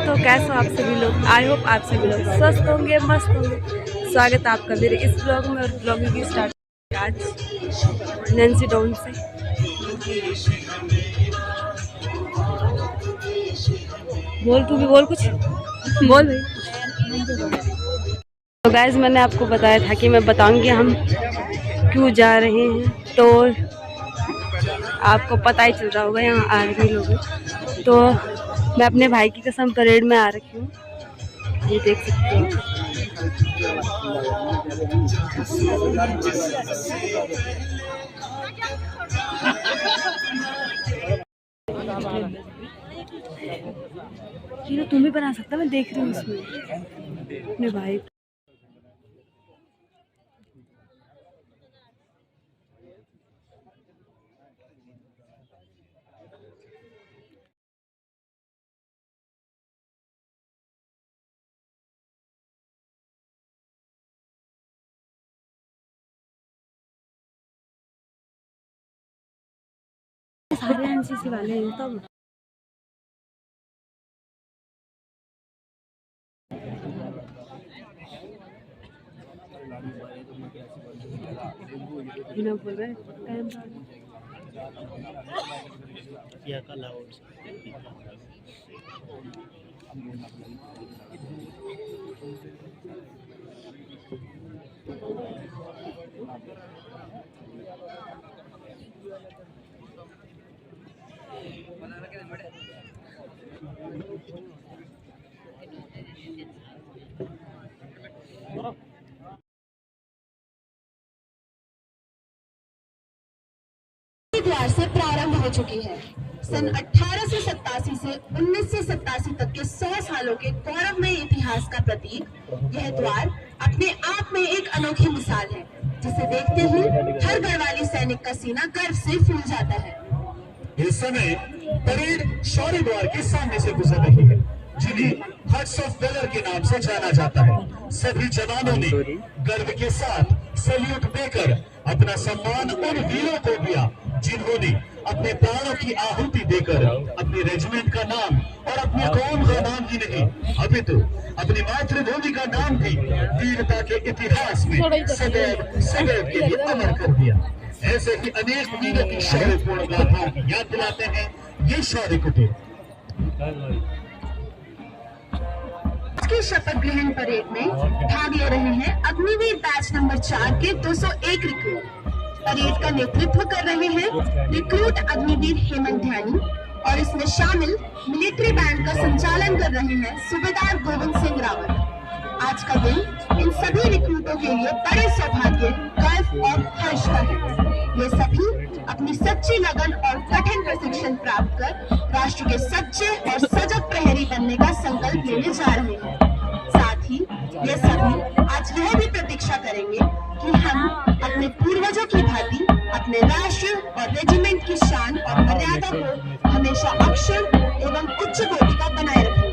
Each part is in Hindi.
दोस्तों, कैसे हो आप सभी लोग। आई होप आप सभी लोग स्वस्थ होंगे, मस्त होंगे। स्वागत है आपका मेरे इस ब्लॉग में। और ब्लॉगिंग की स्टार्ट आज नैन्सी डाउन से। बोल, तू भी बोल, कुछ बोल भाई। तो गाइस, मैंने आपको बताया था कि मैं बताऊंगी हम क्यों जा रहे हैं, तो आपको पता ही चल रहा होगा यहाँ आर्मी लोग हैं। तो मैं अपने भाई की कसम परेड में आ रखी हूँ, ये देख सकते हो। ये तो तुम भी बना सकता, मैं देख रही हूँ इसमें अपने भाई। सारे एनसीसी वाले हैं तब। बोल रहे द्वार से प्रारंभ हो चुकी है। सन 1887 से 1987 तक के 100 सालों के गौरवमय इतिहास का प्रतीक यह द्वार अपने आप में एक अनोखी मिसाल है, जिसे देखते ही हर गढ़वाली सैनिक का सीना गर्व से फूल जाता है। इस समय परेड शौर्य द्वार के सामने से गुजर रही है, जिन्हें हट्स ऑफ वैलर के नाम से जाना जाता है। सभी जवानों ने गर्व के साथ सैल्यूट देकर अपना सम्मान उन वीरों को दिया जिन्होंने अपने प्राणों की आहुति देकर अपने रेजिमेंट का नाम और अपनी कौम का नाम ही नहीं, अभी तो अपनी मातृभूमि का नाम भी वीरता के इतिहास में सदैव सदैव के लिए अमर कर दिया। ऐसे ही अनेक वीरों की शौर्यपूर्ण गाथाओं की याद दिलाते हैं ये शौर्य कुटीर। की शपथ ग्रहण परेड में भाग ले रहे हैं अग्निवीर बैच नंबर 4 के 201 रिक्रूट। परेड का नेतृत्व कर रहे हैं रिक्रूट अग्निवीर हेमंत ध्यानी, और इसमें शामिल मिलिट्री बैंड का संचालन कर रहे हैं सूबेदार गोविंद सिंह रावत। आज का दिन इन सभी रिक्रूटों के लिए बड़े सौभाग्य, गर्व और हर्ष का है। ये सभी अपनी सच्ची लगन और कठिन प्रशिक्षण प्राप्त कर राष्ट्र के सच्चे और सजग प्रहरी बनने का संकल्प लेने जा रहे हैं। साथ ही ये सभी आज यह भी प्रतीक्षा करेंगे कि हम अपने पूर्वजों की भांति अपने राष्ट्र और रेजिमेंट की शान और मर्यादा को हमेशा अक्षर एवं उच्च कोटि का बनाए रखेंगे।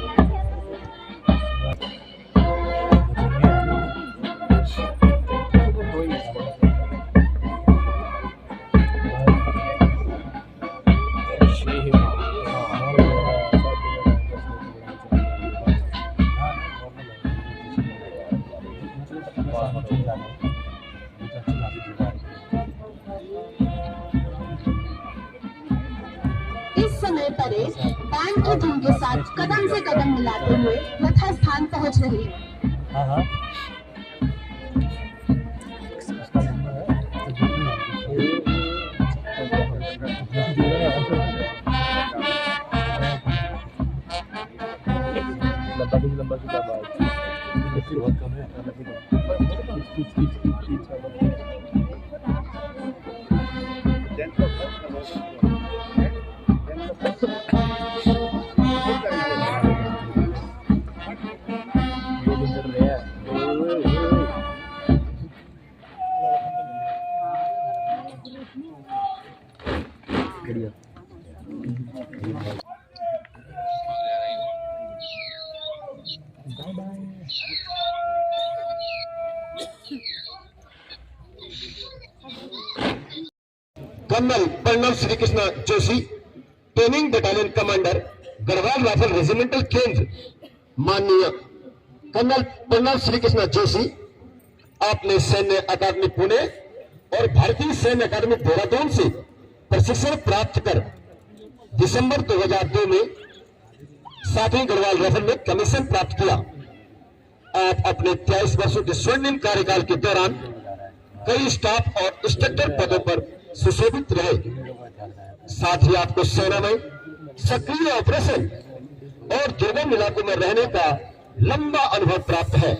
इस समय परेड बैंड की धुन के साथ कदम से कदम मिलाते हुए यथा स्थान पहुंच रही है। Colonel Pranav Shri Krishna Joshi, training battalion commander, Garhwal rifle regimental केंद्र, माननीय कर्नल श्री कृष्ण जोशी, आपने सैन्य अकादमी पुणे और भारतीय सैन्य अकादमी देहरादून से प्रशिक्षण प्राप्त कर दिसंबर 2002 में 7वीं गढ़वाल राइफल में कमीशन प्राप्त किया। आप अपने 23 वर्षों के स्वर्णिम कार्यकाल के दौरान कई स्टाफ और इंस्ट्रक्टर पदों पर सुशोभित रहे। साथ ही आपको सेना में सक्रिय ऑपरेशन और दुर्गम इलाकों में रहने का लंबा अनुभव प्राप्त है।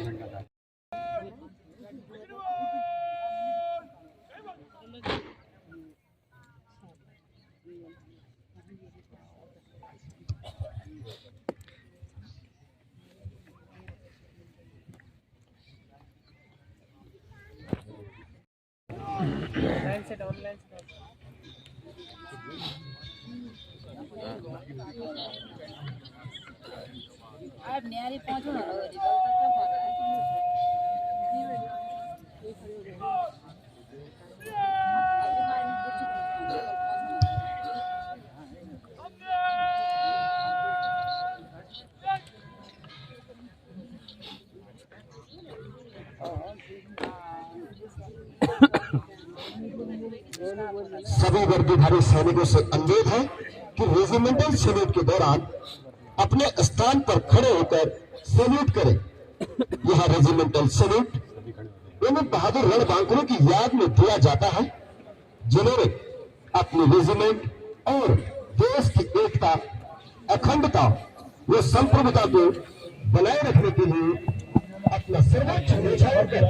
आप न्यारी पहुंचो ना सभी वर्दीधारी सैनिकों से अनुरोध है कि रेजिमेंटल सैल्यूट के दौरान अपने स्थान पर खड़े होकर सैल्यूट करें। यह रेजिमेंटल सैल्यूट उन बहादुर रणबांकुरों की याद में दिया जाता है जिन्होंने अपने रेजिमेंट और देश की एकता, अखंडता व संप्रभुता को बनाए रखने के लिए अपना सर्वोच्च न्यौछावर कर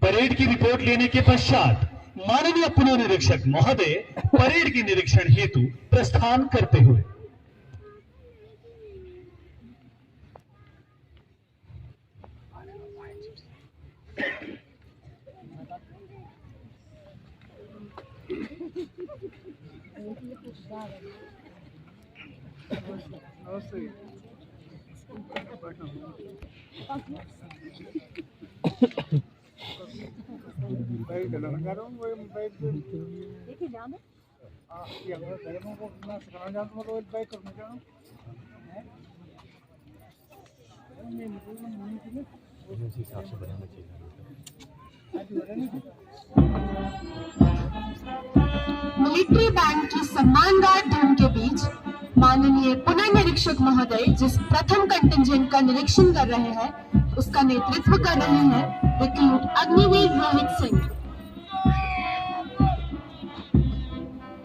परेड की रिपोर्ट लेने के पश्चात माननीय पुलिस निरीक्षक महोदय परेड के निरीक्षण हेतु प्रस्थान करते हुए मिलिट्री बैंड की सम्मानदार धुन के बीच माननीय पुनर्निरीक्षक महोदय जिस प्रथम कंटिंजेंट का निरीक्षण कर रहे हैं उसका नेतृत्व कर रहे हैं रिक्रूट अग्निवीर रोहित सिंह।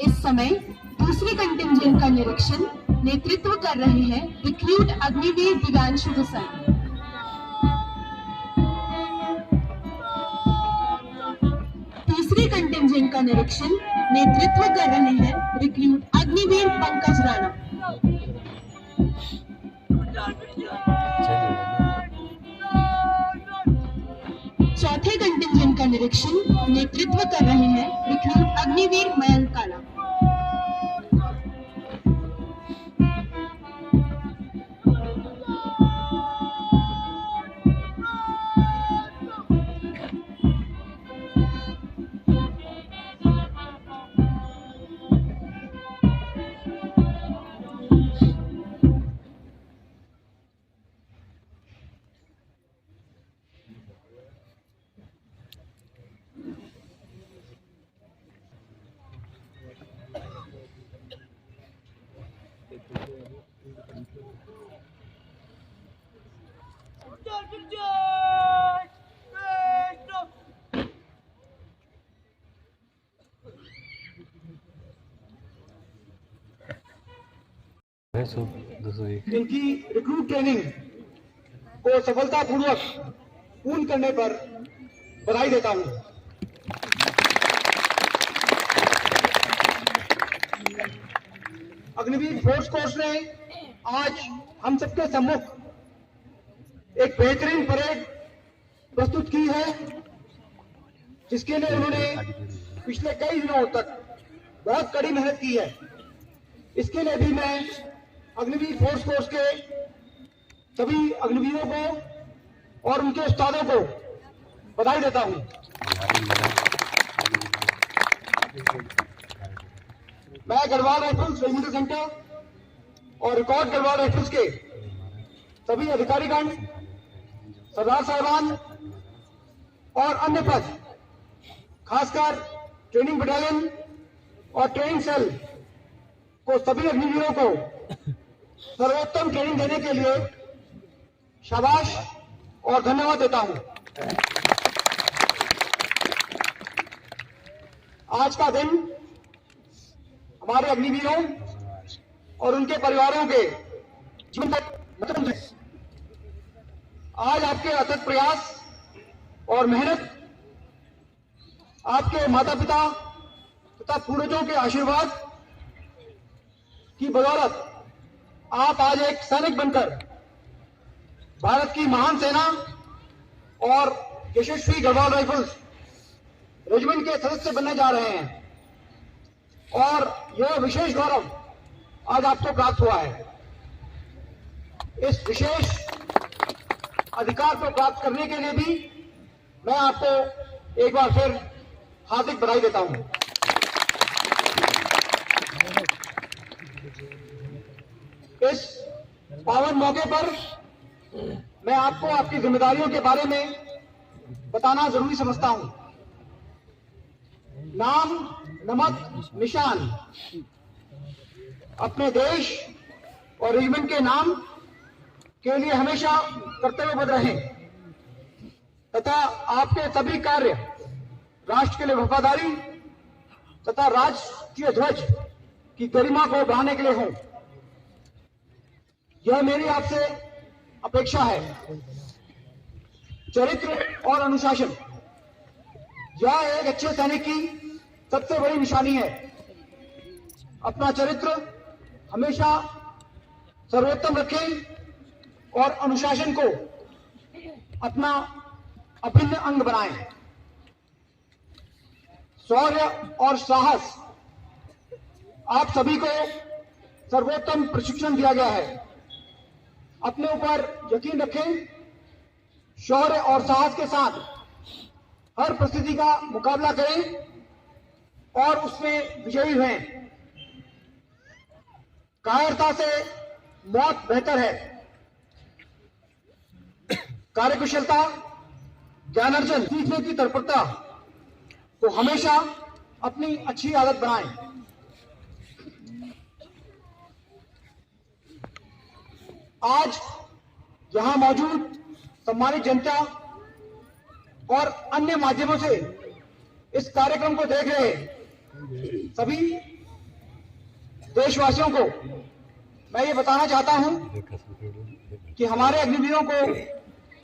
इस समय दूसरी कंटिंजेंट का निरीक्षण नेतृत्व कर रहे हैं रिक्रूट अग्निवीर दिव्यांशु हुसैन। तीसरी कंटिंजेंट का निरीक्षण नेतृत्व कर रहे हैं रिक्रूट अग्निवीर पंकज राणा। चौथे कंटिंजेंट का निरीक्षण नेतृत्व कर रहे हैं रिक्रूट अग्निवीर मयंक काला। इनकी रिक्रूट ट्रेनिंग को सफलतापूर्वक पूर्ण करने पर बधाई देता हूं। अग्निवीर फोर्स कोर्स ने आज हम सबके सम्मुख एक बेहतरीन परेड प्रस्तुत की है, जिसके लिए उन्होंने पिछले कई दिनों तक बहुत कड़ी मेहनत की है। इसके लिए भी मैं अग्निवीर फोर्स कोर्स के सभी अग्निवीरों को और उनके उस्तादों को बधाई देता हूं। मैं गढ़वाल राइफल्स रेजिमेंटल सेंटर और रिकॉर्ड गढ़वाल राइफल्स के सभी अधिकारीगण, सरदार साहबान और अन्य पद, खासकर ट्रेनिंग बटालियन और ट्रेनिंग सेल को सभी अग्निवीरों को सर्वोत्तम ट्रेनिंग देने के लिए शाबाश और धन्यवाद देता हूं। आज का दिन हमारे अग्निवीरों और उनके परिवारों के जीवन का मतलब है। आज आपके अथक प्रयास और मेहनत, आपके माता पिता तथा पूर्वजों के आशीर्वाद की बदौलत आप आज एक सैनिक बनकर भारत की महान सेना और यशस्वी गढ़वाल राइफल्स रेजिमेंट के सदस्य बनने जा रहे हैं, और यह विशेष गौरव आज आपको प्राप्त हुआ है। इस विशेष अधिकार को प्राप्त करने के लिए भी मैं आपको एक बार फिर हार्दिक बधाई देता हूं। इस पावन मौके पर मैं आपको आपकी जिम्मेदारियों के बारे में बताना जरूरी समझता हूं। नाम, नमक, निशान अपने देश और रेजिमेंट के नाम के लिए हमेशा कर्तव्यबद्ध रहें तथा आपके सभी कार्य राष्ट्र के लिए वफादारी तथा राष्ट्रीय ध्वज की गरिमा को बढ़ाने के लिए हों। यह मेरी आपसे अपेक्षा है। चरित्र और अनुशासन, यह एक अच्छे सैनिक की सबसे बड़ी निशानी है। अपना चरित्र हमेशा सर्वोत्तम रखें और अनुशासन को अपना अभिन्न अंग बनाएं। शौर्य और साहस, आप सभी को सर्वोत्तम प्रशिक्षण दिया गया है। अपने ऊपर यकीन रखें, शौर्य और साहस के साथ हर परिस्थिति का मुकाबला करें और उसमें विजयी हुए। कायरता से मौत बेहतर है। कार्यकुशलता, ज्ञानार्जन, सीखने की तत्परता को हमेशा अपनी अच्छी आदत बनाएं। आज यहां मौजूद सम्मानित जनता और अन्य माध्यमों से इस कार्यक्रम को देख रहे सभी देशवासियों को मैं ये बताना चाहता हूं कि हमारे अग्निवीरों को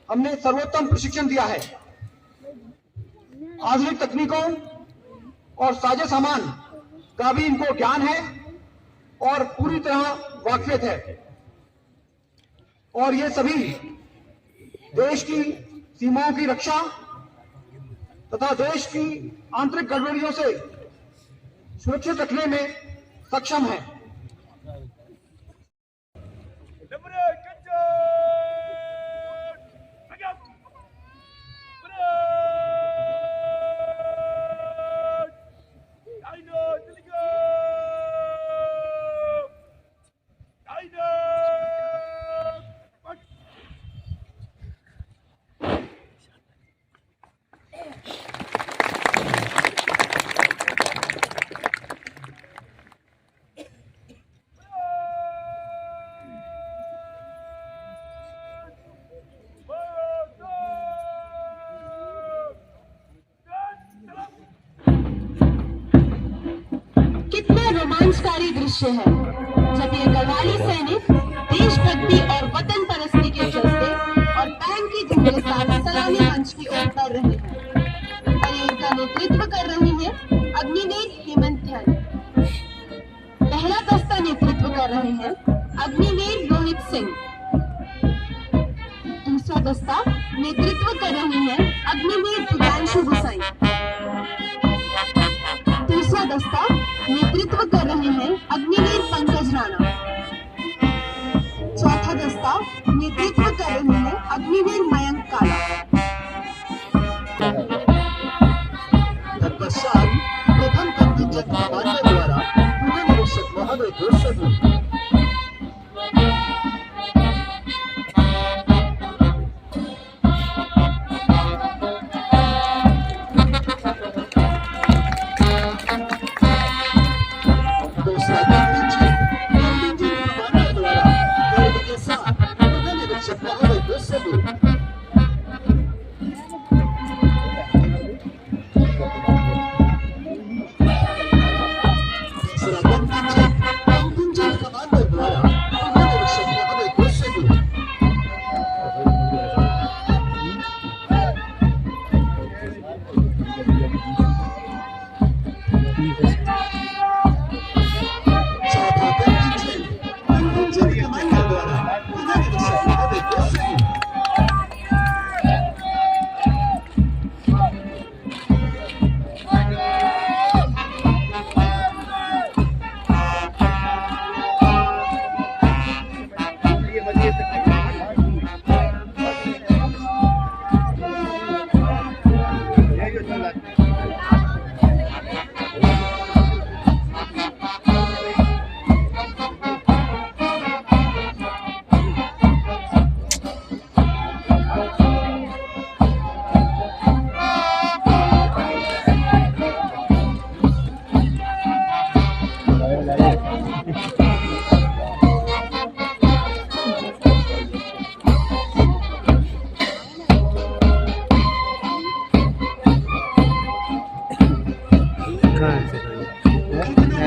हमने सर्वोत्तम प्रशिक्षण दिया है। आधुनिक तकनीकों और साजे सामान का भी इनको ज्ञान है और पूरी तरह वाकिफियत है, और ये सभी देश की सीमाओं की रक्षा तथा देश की आंतरिक गड़बड़ियों से सुरक्षित रखने में सक्षम है। कितना रोमांचकारी दृश्य है जब ये गढ़वाली सैनिक देशभक्ति और वतन परस्ती के जज्बे और बैंड की धुन के साथ सलामी मंच की ओर बढ़ रहे हैं। परेड का नेतृत्व कर रहे हैं अग्निवीर हेमंत ध्यान। पहला दस्ता नेतृत्व कर रहे हैं अग्निवीर रोहित सिंह। दूसरा दस्ता नेतृत्व कर रहे हैं अग्निवीर दिव्यांशु गुसाई। तीसरा दस्ता नेतृत्व कर रहे हैं अग्निवीर पंकज राणा। चौथा दस्ता नेतृत्व कर रहे हैं अग्निवीर मयंक काला। तत्पश्चात प्रथम कंटिंजेंट कमांडर द्वारा महानिरीक्षक महोदय को सल्यूट। दूसरा कंटिंजेंट कमांडर द्वारा गर्व के साथ महानिरीक्षक महोदय को सल्यूट। तीसरा कंटिंजेंट कमांडर द्वारा महानिरीक्षक महोदय को सल्यूट। चौथा कंटिंजेंट कमांडर द्वारा महानिरीक्षक महोदय को सल्यूट।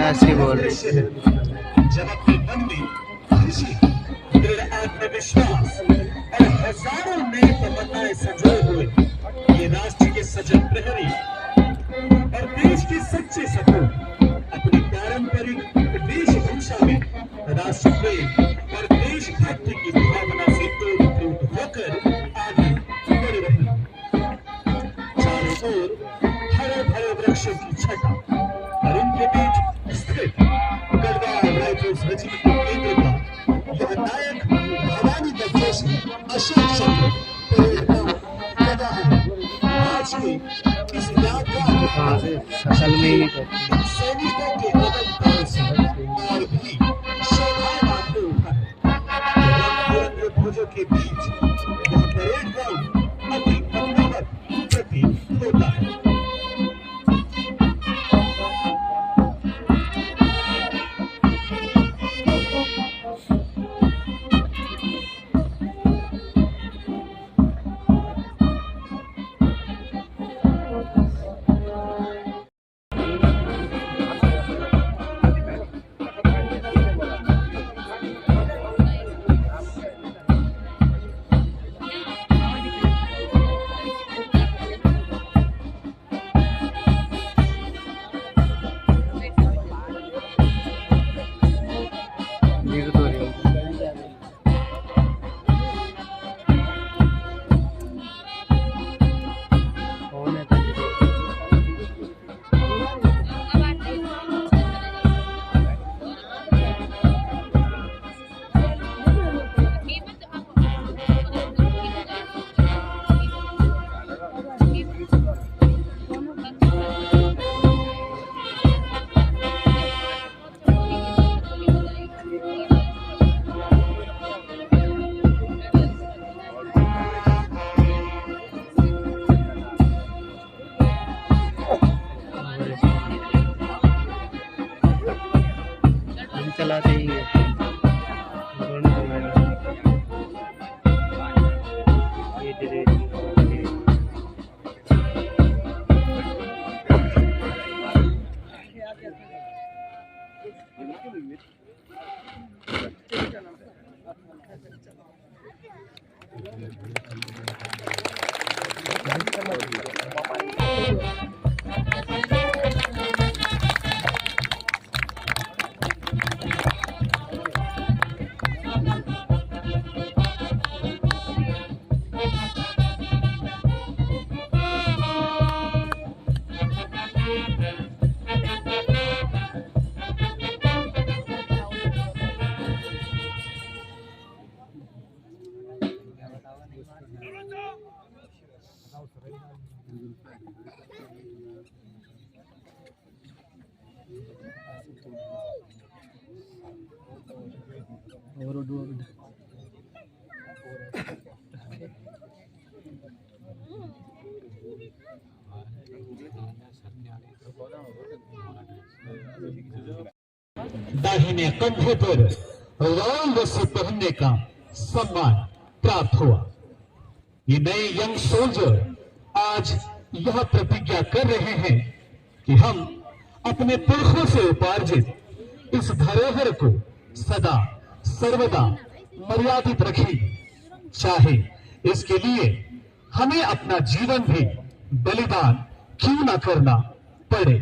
ऐसे बोल रहे जब अपने मन में खुशी, दृढ़ आत्मविश्वास और हजारों नई तमन्नाएं संजोए हुए ये राष्ट्र के सजग प्रहरी और देश के सच्चे सपूत अपनी पारंपरिक वेशभूषा में राष्ट्र प्रेम और देशभक्ति की भावना से ओत-प्रोत होकर आगे बढ़ रहे हैं। चारों ओर हरे भरे वृक्षों की छटा और इनके बीच स्थित गढ़वाल राइफल्स रेजिमेंट केंद्र का यह नायक भवानी दत्त अशोक चक्र परेड ग्राउंड लगा है। आज की इस यादगार असल में ही सैनिकों के कदम ताल से और भी शोभायमान हो उठा है। रंग ध्वजों के बीच यह परेड ग्राउंड अति मनोहर प्रतीत होता है। चलाते ही है। ये दाहिने कंधे पर रॉयल रस्सी पहनने का सम्मान प्राप्त हुआ। ये नए यंग सोल्जर आज यह प्रतिज्ञा कर रहे हैं कि हम अपने पुरखों से उपार्जित इस धरोहर को सदा सर्वदा मर्यादित रखेंगे, चाहे इसके लिए हमें अपना जीवन भी बलिदान क्यों न करना पड़े।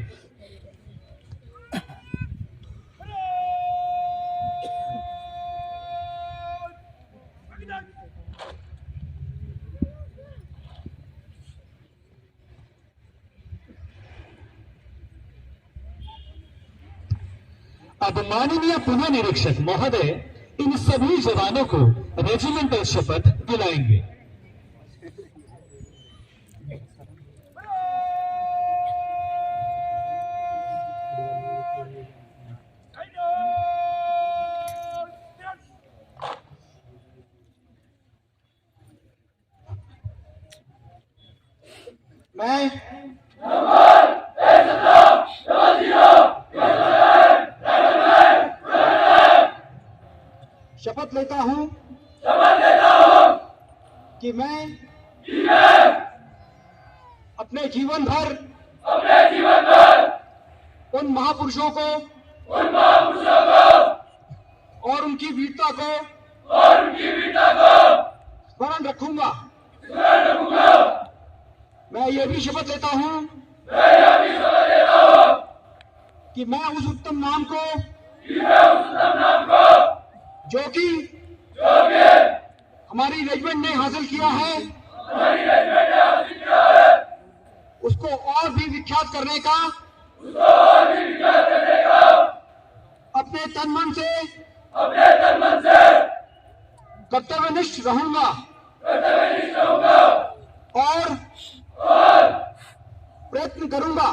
अब माननीय पुनः निरीक्षक महोदय इन सभी जवानों को रेजिमेंटल शपथ दिलाएंगे। मैं शपथ लेता हूं कि मैं अपने जीवन भर उन महापुरुषों को और उनकी वीरता को स्मरण रखूंगा। मैं ये भी शपथ लेता हूं कि मैं उस उत्तम नाम को जो कि हमारी रेजिमेंट ने हासिल किया है उसको और भी विख्यात करने का अपने तन मन से कर्तव्यनिष्ठ रहूंगा और प्रयत्न करूंगा।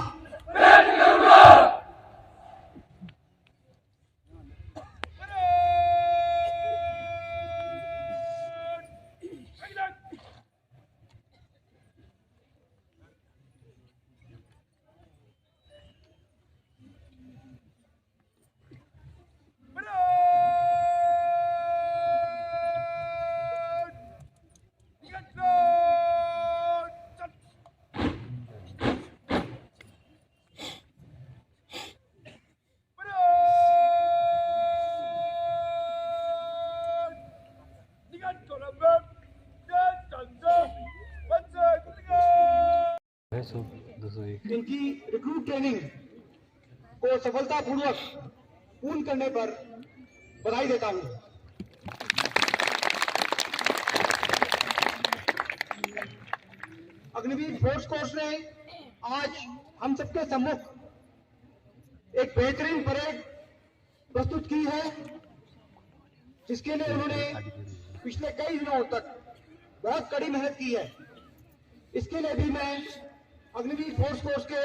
इनकी रिक्रूट ट्रेनिंग को सफलतापूर्वक पूर्ण करने पर बधाई देता हूं। अग्निवीर फोर्स कोर्स ने आज हम सबके सम्मुख एक बेहतरीन परेड प्रस्तुत की है, जिसके लिए उन्होंने पिछले कई दिनों तक बहुत कड़ी मेहनत की है। इसके लिए भी मैं अग्निवीर फोर्स कोर्स के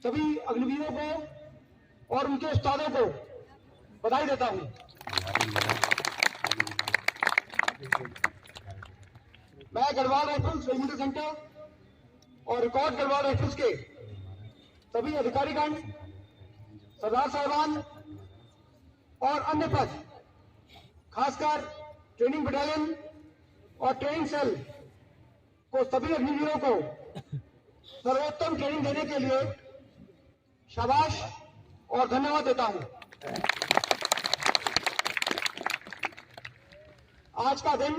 सभी अग्निवीरों को और उनके उस्तादों को बधाई देता हूं। मैं गढ़वाल राइफल्स रेजिमेंटल सेंटर और रिकॉर्ड गढ़वाल राइफल्स के सभी अधिकारीगण, सरदार साहिबान और अन्य पद, खासकर ट्रेनिंग बटालियन और ट्रेनिंग सेल को सभी अग्निवीरों को सर्वोत्तम ट्रेनिंग देने के लिए शाबाश और धन्यवाद देता हूं। आज का दिन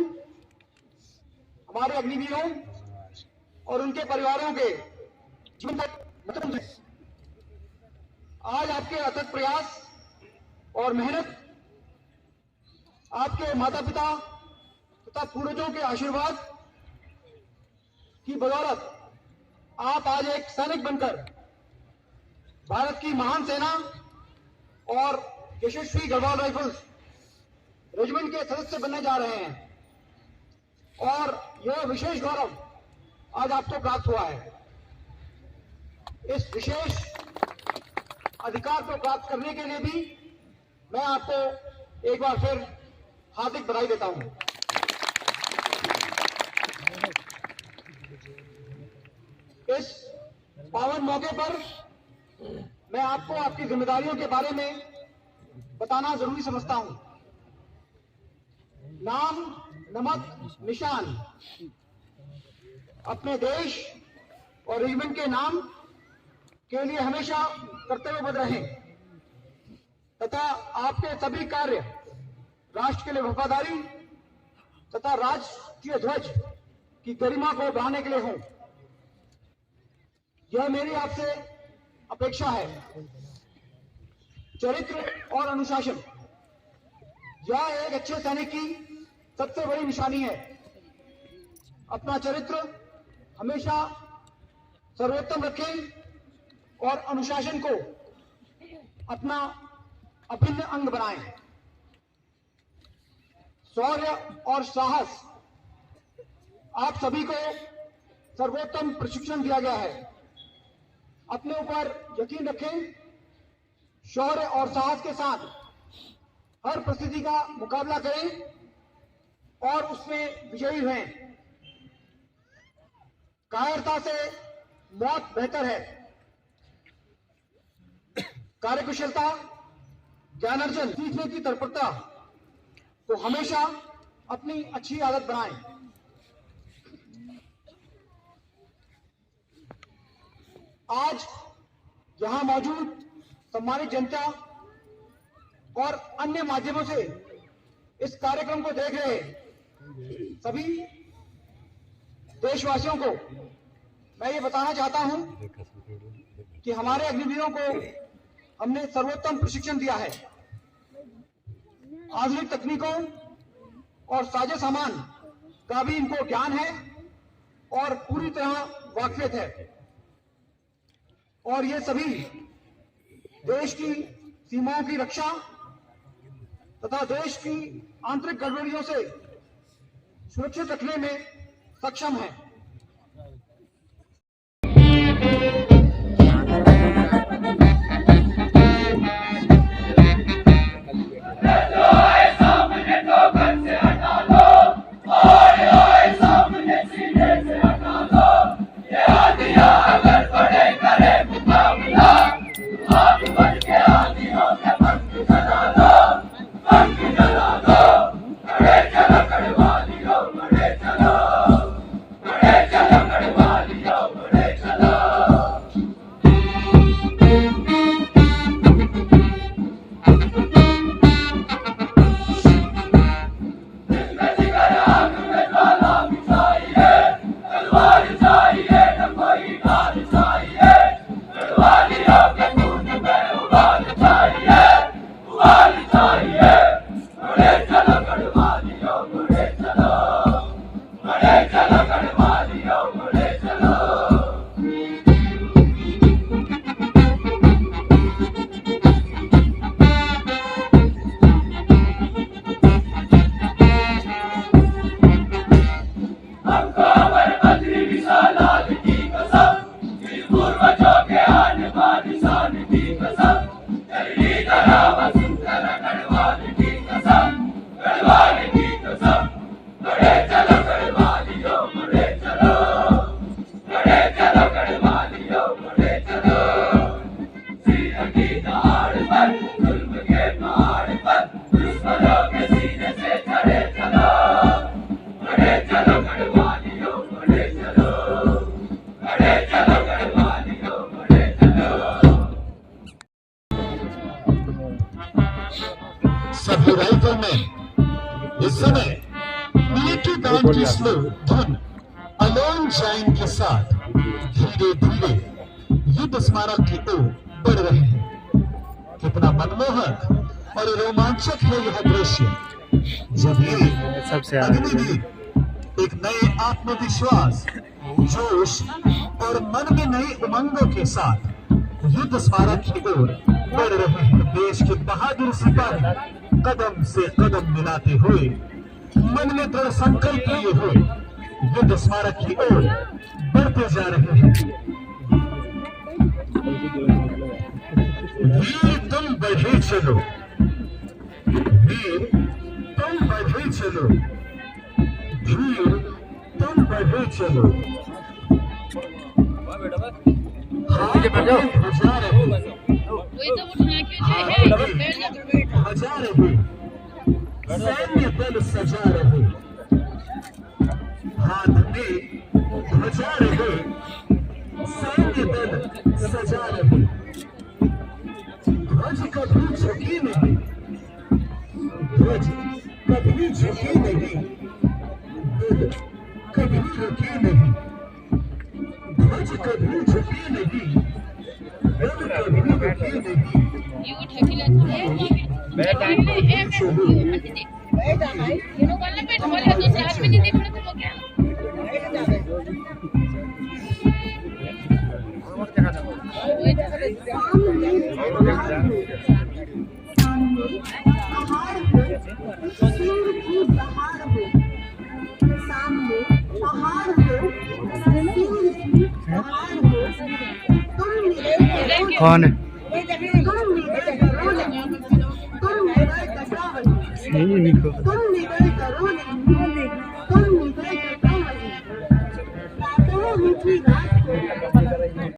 हमारे अग्निवीरों और उनके परिवारों के जीवन का मतलब है। आज आपके अथक प्रयास और मेहनत, आपके माता पिता तथा पूर्वजों के आशीर्वाद की बदौलत आप आज एक सैनिक बनकर भारत की महान सेना और यशस्वी गढ़वाल राइफल्स रेजिमेंट के सदस्य बनने जा रहे हैं, और यह विशेष गौरव आज आपको प्राप्त हुआ है। इस विशेष अधिकार को प्राप्त करने के लिए भी मैं आपको एक बार फिर हार्दिक बधाई देता हूं। इस पावन मौके पर मैं आपको आपकी जिम्मेदारियों के बारे में बताना जरूरी समझता हूं। नाम नमक निशान अपने देश और रेजिमेंट के नाम के लिए हमेशा कर्तव्यबद्ध रहें तथा आपके सभी कार्य राष्ट्र के लिए वफादारी तथा राष्ट्रीय ध्वज की गरिमा को बढ़ाने के लिए हों। यह मेरी आपसे अपेक्षा है। चरित्र और अनुशासन यह एक अच्छे सैनिक की सबसे बड़ी निशानी है। अपना चरित्र हमेशा सर्वोत्तम रखें और अनुशासन को अपना अभिन्न अंग बनाएं। शौर्य और साहस आप सभी को सर्वोत्तम प्रशिक्षण दिया गया है। अपने ऊपर यकीन रखें। शौर्य और साहस के साथ हर परिस्थिति का मुकाबला करें और उसमें विजयी हुए। कायरता से मौत बेहतर है। कार्यकुशलता, ज्ञानार्जन, सीखने की तत्परता को हमेशा अपनी अच्छी आदत बनाएं। आज यहां मौजूद सम्मानित जनता और अन्य माध्यमों से इस कार्यक्रम को देख रहे सभी देशवासियों को मैं ये बताना चाहता हूं कि हमारे अग्निवीरों को हमने सर्वोत्तम प्रशिक्षण दिया है। आधुनिक तकनीकों और साजे सामान का भी इनको ज्ञान है और पूरी तरह वाकिफियत है और ये सभी देश की सीमाओं की रक्षा तथा देश की आंतरिक गड़बड़ियों से सुरक्षित रखने में सक्षम है। सभी राइफल में इस समय मिलिट्री बैंड की स्लो धुन अलोन जाइन के साथ धीरे धीरे युद्ध स्मारक की ओर बढ़ रहे हैं। कितना मनमोहक और रोमांचक है यह दृश्य जब ये अग्निवीर एक नए आत्मविश्वास, जोश और मन में नई उमंगों के साथ युद्ध स्मारक की ओर बढ़ रहे हैं। देश के बहादुर सिपाही कदम से कदम मिलाते हुए मन में दृढ़ संकल्प लिए हुए युद्ध स्मारक की ओर बढ़ते जा रहे हैं। वीर तुम बढ़े चलो, वीर धीर तुम बढ़े चलो, धीर तुम बढ़े चलो। ध्वजा रहे, ध्वजा रहे, सैन्य दल सजा रहे, हाथ में ध्वजा रहे, सैन्य दल सजा रहे। ध्वज कभी झुकी नहीं, ध्वज कभी झुकी नहीं, दिल कभी रुकी नहीं, ध्वज कभी झुकी नहीं, दिल कभी रुकी नहीं। कौन है? तुम